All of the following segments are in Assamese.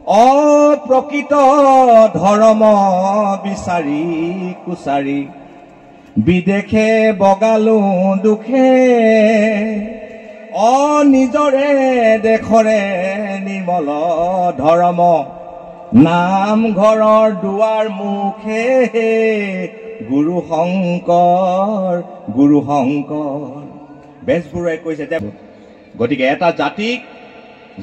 অপ্ৰকৃত ধৰ্ম বিচাৰি কুচাৰি বিদেশে বগালো দুখে নিজৰে দেশৰে নিৰ্মল ধৰ্ম নামঘৰৰ দুৱাৰ মুখে গুৰু শংকৰ বেজবৰুৱাই কৈছে যে গতিকে এটা জাতিক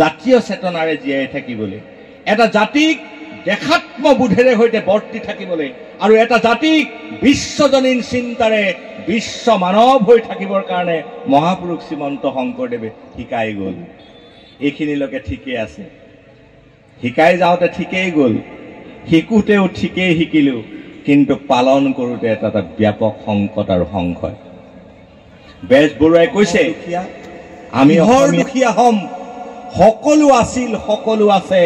জাতীয় চেতনাৰে জীয়াই থাকিবলৈ এটা জাতিক দেশাত্মবোধেৰে সৈতে বৰ্তি থাকিবলৈ আৰু এটা জাতিক বিশ্বজনীন চিন্তাৰে বিশ্ব মানৱ হৈ থাকিবৰ কাৰণে মহাপুৰুষ শ্ৰীমন্ত শংকৰদেৱে শিকাই গ'ল। এইখিনিলৈকে ঠিকেই আছে, শিকাই যাওঁতে ঠিকেই গ'ল, শিকোতেও ঠিকেই শিকিলোঁ, কিন্তু পালন কৰোঁতে এটা ব্যাপক সংকট আৰু সংশয়। বেজবৰুৱাই কৈছে আমি দুখীয়া হ'ম, সকলো আছিল সকলো আছে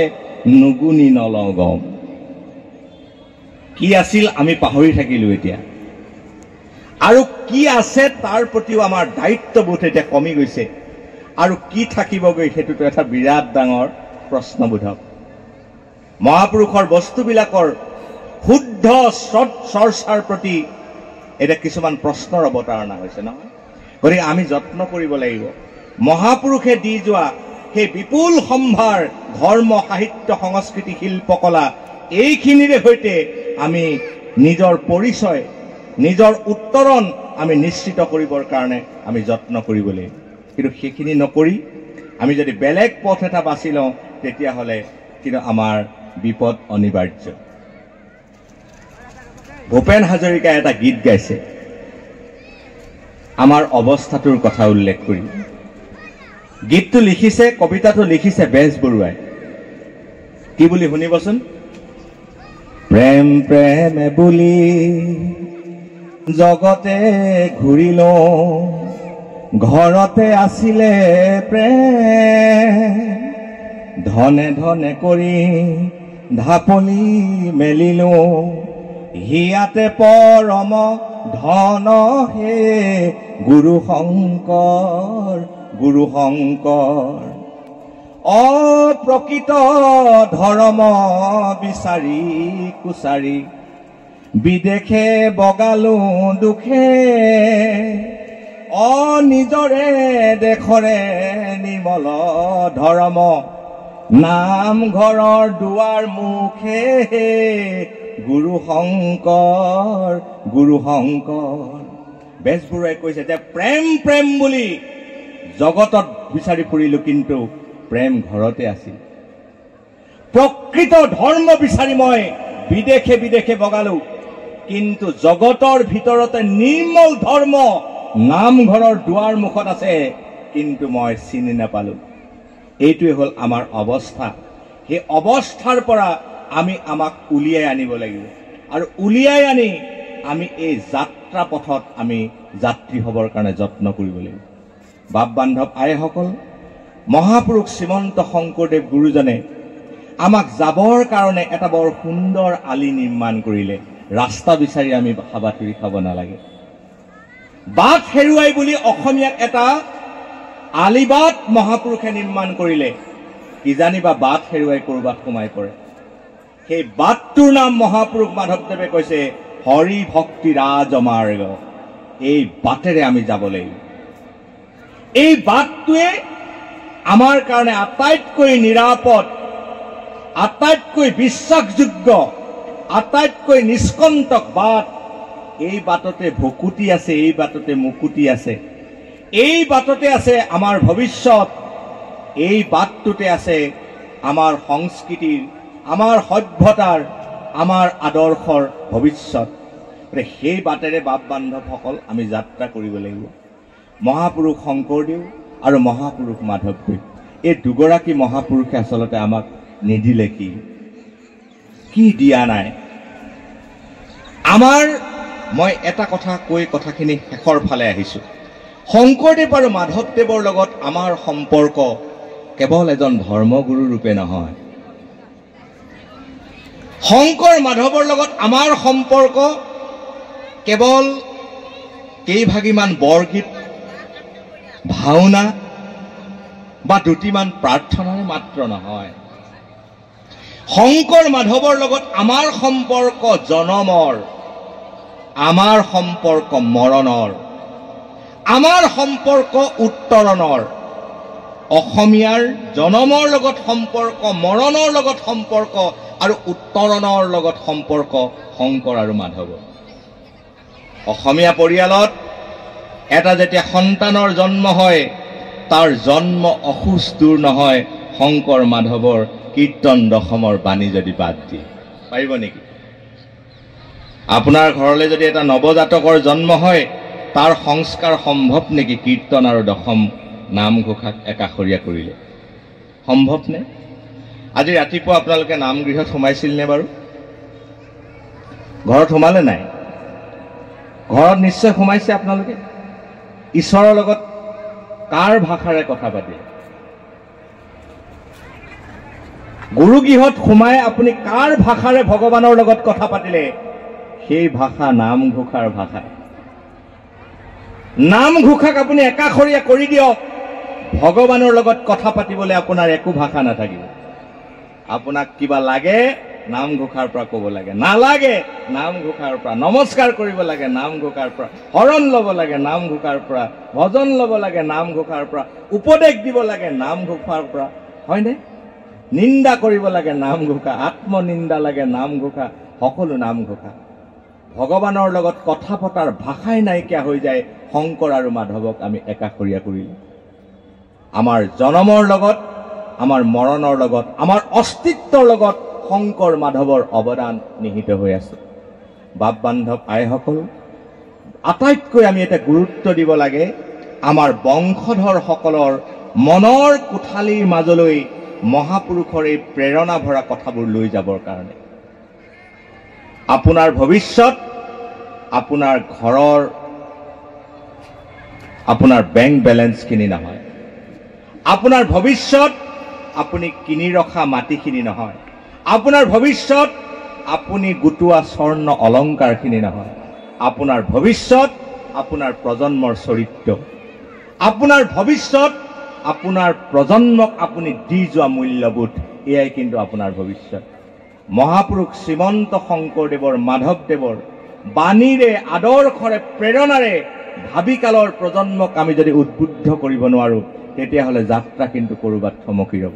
নুগুনি নলগম। কি আছিল আমি পাহৰি থাকিলোঁ এতিয়া, আৰু কি আছে তাৰ প্ৰতিও আমাৰ দায়িত্ববোধ এতিয়া কমি গৈছে, আৰু কি থাকিবগৈ সেইটোতো এটা বিৰাট ডাঙৰ প্ৰশ্নবোধক। মহাপুৰুষৰ বস্তুবিলাকৰ শুদ্ধ চৰ্চাৰ প্ৰতি এতিয়া কিছুমান প্ৰশ্নৰ অৱতাৰণা হৈছে নহয়। গতিকে আমি যত্ন কৰিব লাগিব মহাপুৰুষে দি যোৱা সেই বিপুল সম্ভাৰ ধৰ্ম সাহিত্য সংস্কৃতি শিল্পকলা এইখিনিৰে সৈতে আমি নিজৰ পৰিচয় নিজৰ উত্তৰণ আমি নিশ্চিত কৰিবৰ কাৰণে আমি যত্ন কৰিব লাগিব। কিন্তু সেইখিনি নকৰি আমি যদি বেলেগ পথ এটা বাছি লওঁ তেতিয়াহ'লে কিন্তু আমাৰ বিপদ অনিবাৰ্য। ভূপেন হাজৰিকাই এটা গীত গাইছে আমাৰ অৱস্থাটোৰ কথা উল্লেখ কৰি। গীতটো লিখিছে, কবিতাটো লিখিছে বেজবৰুৱাই। কি বুলি শুনিবচোন। প্ৰেম প্ৰেমে বুলি জগতে ঘূৰিলো, ঘৰতে আছিলে প্ৰেম, ধনে ধনে কৰি ঢাপলি মেলিলো, হিয়াতে পৰম ধন হে গুৰু শংকৰ অপ্ৰকৃত ধৰ্ম বিচাৰি কুচাৰি বিদেশে বগালো দুখে নিজৰে দেশৰে নিৰ্মল ধৰ্ম নামঘৰৰ দুৱাৰ মুখে গুৰু শংকৰ বেজবৰুৱাই কৈছে যে প্ৰেম প্ৰেম বুলি জগতত বিচাৰি ফুৰিলো, কিন্তু প্ৰেম ঘৰতে আছিল। প্ৰকৃত ধৰ্ম বিচাৰি মই বিদেশে বিদেশে বগালো, কিন্তু জগতৰ ভিতৰতে নিৰ্মল ধৰ্ম নামঘৰৰ দুৱাৰ মুখত আছে, কিন্তু মই চিনি নাপালো। এইটোৱে হ'ল আমাৰ অৱস্থা। সেই অৱস্থাৰ পৰা আমি আমাক উলিয়াই আনিব লাগিব, আৰু উলিয়াই আনি আমি এই যাত্ৰা পথত আমি যাত্ৰী হ'বৰ কাৰণে যত্ন কৰিব লাগিব। বাপ বান্ধৱ আইসকল, মহাপুৰুষ শ্ৰীমন্ত শংকৰদেৱ গুৰুজনে আমাক যাবৰ কাৰণে এটা বৰ সুন্দৰ আলি নিৰ্মাণ কৰিলে। ৰাস্তা বিচাৰি আমি হাবাথুৰি খাব নালাগে। বাট হেৰুৱাই বুলি অসমীয়াক এটা আলিবাট মহাপুৰুষে নিৰ্মাণ কৰিলে, কিজানিবা বাট হেৰুৱাই ক'ৰবাত সোমাই পৰে। সেই বাটটোৰ নাম মহাপুৰুষ মাধৱদেৱে কৈছে হৰি ভক্তি ৰাজমাৰ্গ। এই বাটেৰে আমি যাব লাগিব। এই বাটটোৱে আমাৰ কাৰণে আটাইতকৈ নিৰাপদ, আটাইতকৈ বিশ্বাসযোগ্য, আটাইতকৈ নিষ্কণ্টক বাট। এই বাটতে ভকুতি আছে, এই বাটতে মুকুতি আছে, এই বাটতে আছে আমাৰ ভৱিষ্যত, এই বাটটোতে আছে আমাৰ সংস্কৃতিৰ, আমাৰ সভ্যতাৰ, আমাৰ আদৰ্শৰ ভৱিষ্যত। সেই বাটেৰে বাপ বান্ধৱসকল আমি যাত্ৰা কৰিব লাগিব। মহাপুৰুষ শংকৰদেৱ আৰু মহাপুৰুষ মাধৱদেৱ, এই দুগৰাকী মহাপুৰুষে আচলতে আমাক নিদিলে কি দিয়া নাই আমাৰ। মই এটা কথা কৈ কথাখিনি শেষৰ ফালে আহিছোঁ। শংকৰদেৱ আৰু মাধৱদেৱৰ লগত আমাৰ সম্পৰ্ক কেৱল এজন ধৰ্মগুৰু ৰূপে নহয়। শংকৰ মাধৱৰ লগত আমাৰ সম্পৰ্ক কেৱল কেইভাগিমান বৰগীত, ভাওনা বা দুটিমান প্ৰাৰ্থনাৰে মাত্ৰ নহয়। শংকৰ মাধৱৰ লগত আমাৰ সম্পৰ্ক জনমৰ, আমাৰ সম্পৰ্ক মৰণৰ, আমাৰ সম্পৰ্ক উত্তৰণৰ। অসমীয়াৰ জনমৰ লগত সম্পৰ্ক, মৰণৰ লগত সম্পৰ্ক আৰু উত্তৰণৰ লগত সম্পৰ্ক শংকৰ আৰু মাধৱৰ। অসমীয়া পৰিয়ালত এটা যেতিয়া সন্তানৰ জন্ম হয়, তাৰ জন্ম অসুচ দূৰ নহয় শংকৰ মাধৱৰ কীৰ্তন দশমৰ বাণী যদি বাদ দিয়ে। পাৰিব নেকি? আপোনাৰ ঘৰলৈ যদি এটা নৱজাতকৰ জন্ম হয়, তাৰ সংস্কাৰ সম্ভৱ নেকি কীৰ্তন আৰু দশম নামঘোষাক একাষৰীয়া কৰিলে? সম্ভৱ নে? আজি ৰাতিপুৱা আপোনালোকে নামগৃহত সোমাইছিল নে বাৰু? ঘৰত সোমালে নাই? ঘৰত নিশ্চয় সোমাইছে আপোনালোকে। ঈশ্বৰৰ লগত কাৰ ভাষাৰে কথা পাতে? গুৰুগৃহত সোমাই আপুনি কাৰ ভাষাৰে ভগৱানৰ লগত কথা পাতিলে? সেই ভাষা নামঘোষাৰ ভাষা। নামঘোষাক আপুনি একাষৰীয়া কৰি দিয়ক, ভগৱানৰ লগত কথা পাতিবলৈ আপোনাৰ একো ভাষা নাথাকিব। আপোনাক কিবা লাগে নামঘোষাৰ পৰা ক'ব লাগে, নালাগে নামঘোষাৰ পৰা, নমস্কাৰ কৰিব লাগে নামঘোষাৰ পৰা, শৰণ ল'ব লাগে নামঘোষাৰ পৰা, ভজন ল'ব লাগে নামঘোষাৰ পৰা, উপদেশ দিব লাগে নামঘোষাৰ পৰা, হয়নে? নিন্দা কৰিব লাগে নামঘোষা, আত্মনিন্দা লাগে নামঘোষা, সকলো নামঘোষা। ভগৱানৰ লগত কথা পতাৰ ভাষাই নাইকিয়া হৈ যায় শংকৰ আৰু মাধৱক আমি একাষৰীয়া কৰিলোঁ। আমাৰ জনমৰ লগত, আমাৰ মৰণৰ লগত, আমাৰ অস্তিত্বৰ লগত শংকৰ মাধৱৰ অৱদান নিহিত হৈ আছে। বাপ বান্ধৱ আইসকল, আটাইতকৈ আমি এটা গুৰুত্ব দিব লাগে আমাৰ বংশধৰসকলৰ মনৰ কোঠালিৰ মাজলৈ মহাপুৰুষৰ এই প্ৰেৰণা ভৰা কথাবোৰ লৈ যাবৰ কাৰণে। আপোনাৰ ভৱিষ্যত আপোনাৰ ঘৰৰ, আপোনাৰ বেংক বেলেঞ্চখিনি নহয়। আপোনাৰ ভৱিষ্যত আপুনি কিনি ৰখা মাটিখিনি নহয়। আপোনাৰ ভৱিষ্যত আপুনি গোটোৱা স্বৰ্ণ অলংকাৰখিনি নহয়। আপোনাৰ ভৱিষ্যত আপোনাৰ প্ৰজন্মৰ চৰিত্ৰ। আপোনাৰ ভৱিষ্যত আপোনাৰ প্ৰজন্মক আপুনি দি যোৱা মূল্যবোধ, এয়াই কিন্তু আপোনাৰ ভৱিষ্যত। মহাপুৰুষ শ্ৰীমন্ত শংকৰদেৱৰ, মাধৱদেৱৰ বাণীৰে, আদৰ্শৰে, প্ৰেৰণাৰে ভাবিকালৰ প্ৰজন্মক আমি যদি উদ্বুদ্ধ কৰিব নোৱাৰোঁ, তেতিয়াহ'লে যাত্ৰা কিন্তু ক'ৰবাত থমকি ৰ'ব।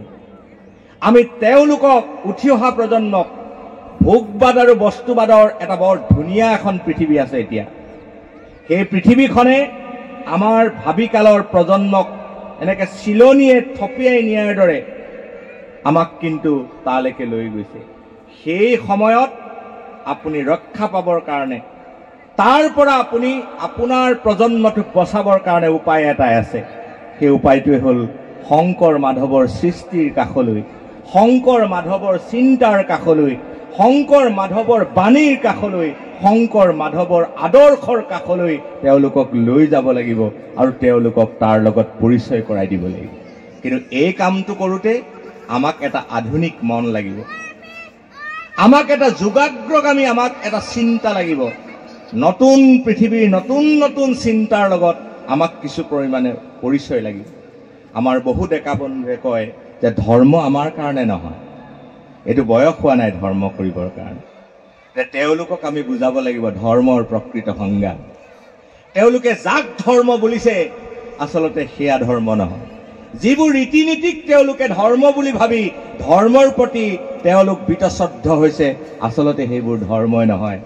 আমি তেওঁলোকক, উঠি অহা প্ৰজন্মক, ভোগবাদ আৰু বস্তুবাদৰ এটা বৰ ধুনীয়া এখন পৃথিৱী আছে এতিয়া। সেই পৃথিৱীখনে আমাৰ ভাবিকালৰ প্ৰজন্মক এনেকৈ চিলনীয়ে থপিয়াই নিয়াৰ দৰে আমাক কিন্তু তালৈকে লৈ গৈছে। সেই সময়ত আপুনি ৰক্ষা পাবৰ কাৰণে, তাৰ পৰা আপুনি আপোনাৰ প্ৰজন্মটোক বচাবৰ কাৰণে উপায় এটাই আছে। সেই উপায়টোৱে হ'ল শংকৰ মাধৱৰ সৃষ্টিৰ কাষলৈ, শংকৰ মাধৱৰ চিন্তাৰ কাষলৈ, শংকৰ মাধৱৰ বাণীৰ কাষলৈ, শংকৰ মাধৱৰ আদৰ্শৰ কাষলৈ তেওঁলোকক লৈ যাব লাগিব আৰু তেওঁলোকক তাৰ লগত পৰিচয় কৰাই দিব লাগিব। কিন্তু এই কামটো কৰোঁতে আমাক এটা আধুনিক মন লাগিব, আমাক এটা যুগাগ্ৰগামী, আমাক এটা চিন্তা লাগিব। নতুন পৃথিৱীৰ নতুন নতুন চিন্তাৰ লগত আমাক কিছু পৰিমাণে পৰিচয় লাগিব। আমাৰ বহু ডেকা বন্ধুৱে কয় যে ধৰ্ম আমাৰ কাৰণে নহয়, এইটো বয়স হোৱা নাই ধৰ্ম কৰিবৰ কাৰণে। তেওঁলোকক আমি বুজাব লাগিব ধৰ্মৰ প্ৰকৃত সংজ্ঞা। তেওঁলোকে যাক ধৰ্ম বুলিছে আচলতে সেয়া ধৰ্ম নহয়। যিবোৰ ৰীতি নীতিক তেওঁলোকে ধৰ্ম বুলি ভাবি ধৰ্মৰ প্ৰতি তেওঁলোক বীতশ্ৰদ্ধ হৈছে, আচলতে সেইবোৰ ধৰ্মই নহয়।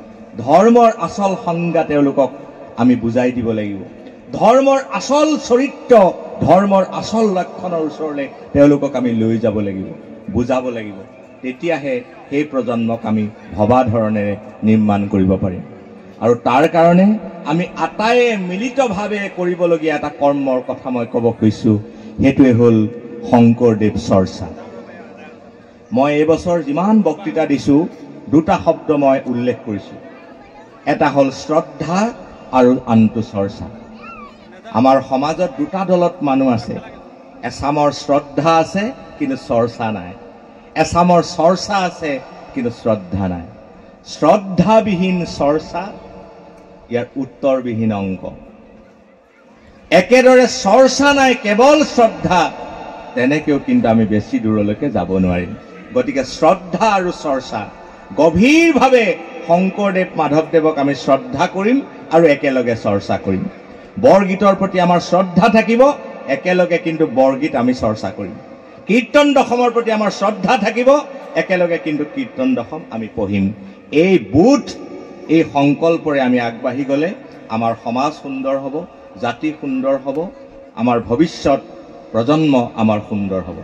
ধৰ্মৰ আচল সংজ্ঞা তেওঁলোকক আমি বুজাই দিব লাগিব। ধৰ্মৰ আচল চৰিত্ৰ, ধৰ্মৰ আচল লক্ষণৰ ওচৰলৈ তেওঁলোকক আমি লৈ যাব লাগিব, বুজাব লাগিব। তেতিয়াহে সেই প্ৰজন্মক আমি ভবা ধৰণেৰে নিৰ্মাণ কৰিব পাৰিম। আৰু তাৰ কাৰণে আমি আটাইয়ে মিলিতভাৱে কৰিবলগীয়া এটা কৰ্মৰ কথা মই ক'ব খুজিছোঁ, সেইটোৱে হ'ল শংকৰদেৱ চৰ্চা। মই এইবছৰ যিমান বক্তৃতা দিছোঁ, দুটা শব্দ মই উল্লেখ কৰিছোঁ। এটা হ'ল শ্ৰদ্ধা আৰু আনটো চৰ্চা। আমাৰ সমাজত দুটা দলত মানুহ আছে, এচামৰ শ্ৰদ্ধা আছে কিন্তু চৰ্চা নাই, এচামৰ চৰ্চা আছে কিন্তু শ্ৰদ্ধা নাই। শ্ৰদ্ধাবিহীন চৰ্চা, ইয়াৰ উত্তৰবিহীন অংক। একেদৰে চৰ্চা নাই, কেৱল শ্ৰদ্ধা, তেনেকৈও কিন্তু আমি বেছি দূৰলৈকে যাব নোৱাৰিম। গতিকে শ্ৰদ্ধা আৰু চৰ্চা গভীৰভাৱে শংকৰদেৱ মাধৱদেৱক আমি শ্ৰদ্ধা কৰিম আৰু একেলগে চৰ্চা কৰিম। বৰগীতৰ প্ৰতি আমাৰ শ্ৰদ্ধা থাকিব, একেলগে কিন্তু বৰগীত আমি চৰ্চা কৰিম। কীৰ্তন দশমৰ প্ৰতি আমাৰ শ্ৰদ্ধা থাকিব, একেলগে কিন্তু কীৰ্তন দশম আমি পঢ়িম। এই বোধ, এই সংকল্পৰে আমি আগবাঢ়ি গ'লে আমাৰ সমাজ সুন্দৰ হ'ব, জাতি সুন্দৰ হ'ব, আমাৰ ভৱিষ্যত প্ৰজন্ম আমাৰ সুন্দৰ হ'ব।